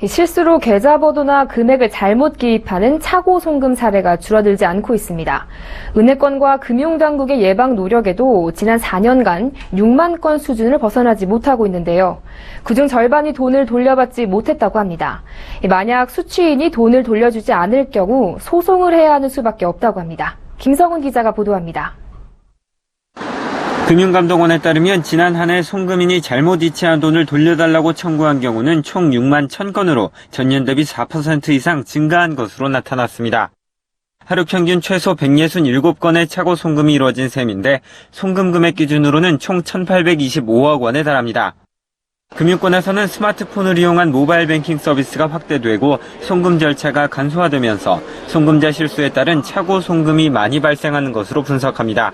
실수로 계좌번호나 금액을 잘못 기입하는 차고 송금 사례가 줄어들지 않고 있습니다. 은행권과 금융당국의 예방 노력에도 지난 4년간 6만 건 수준을 벗어나지 못하고 있는데요. 그중 절반이 돈을 돌려받지 못했다고 합니다. 만약 수취인이 돈을 돌려주지 않을 경우 소송을 해야 하는 수밖에 없다고 합니다. 김성훈 기자가 보도합니다. 금융감독원에 따르면 지난 한 해 송금인이 잘못 이체한 돈을 돌려달라고 청구한 경우는 총 6만 1,000건으로 전년 대비 4% 이상 증가한 것으로 나타났습니다. 하루 평균 최소 167건의 차고 송금이 이루어진 셈인데 송금 금액 기준으로는 총 1,825억 원에 달합니다. 금융권에서는 스마트폰을 이용한 모바일 뱅킹 서비스가 확대되고 송금 절차가 간소화되면서 송금자 실수에 따른 차고 송금이 많이 발생하는 것으로 분석합니다.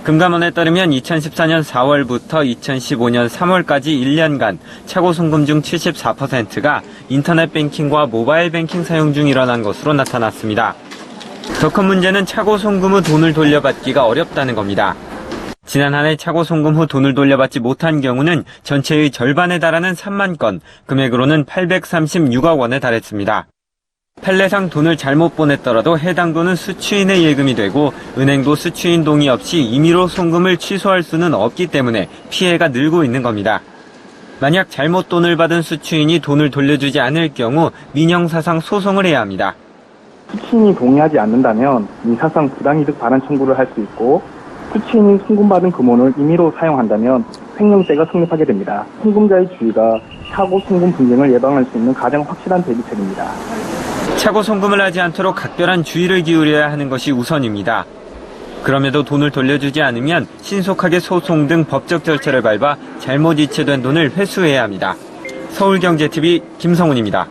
금감원에 따르면 2014년 4월부터 2015년 3월까지 1년간 차고 송금 중 74%가 인터넷 뱅킹과 모바일 뱅킹 사용 중 일어난 것으로 나타났습니다. 더 큰 문제는 차고 송금 후 돈을 돌려받기가 어렵다는 겁니다. 지난 한 해 차고 송금 후 돈을 돌려받지 못한 경우는 전체의 절반에 달하는 3만 건, 금액으로는 836억 원에 달했습니다. 판례상 돈을 잘못 보냈더라도 해당 돈은 수취인의 예금이 되고 은행도 수취인 동의 없이 임의로 송금을 취소할 수는 없기 때문에 피해가 늘고 있는 겁니다. 만약 잘못 돈을 받은 수취인이 돈을 돌려주지 않을 경우 민형사상 소송을 해야 합니다. 수취인이 동의하지 않는다면 민사상 부당이득 반환 청구를 할 수 있고 수취인이 송금받은 금원을 임의로 사용한다면 횡령죄가 성립하게 됩니다. 송금자의 주의가 차고 송금 분쟁을 예방할 수 있는 가장 확실한 대비책입니다. 차고 송금을 하지 않도록 각별한 주의를 기울여야 하는 것이 우선입니다. 그럼에도 돈을 돌려주지 않으면 신속하게 소송 등 법적 절차를 밟아 잘못 이체된 돈을 회수해야 합니다. 서울경제TV 김성훈입니다.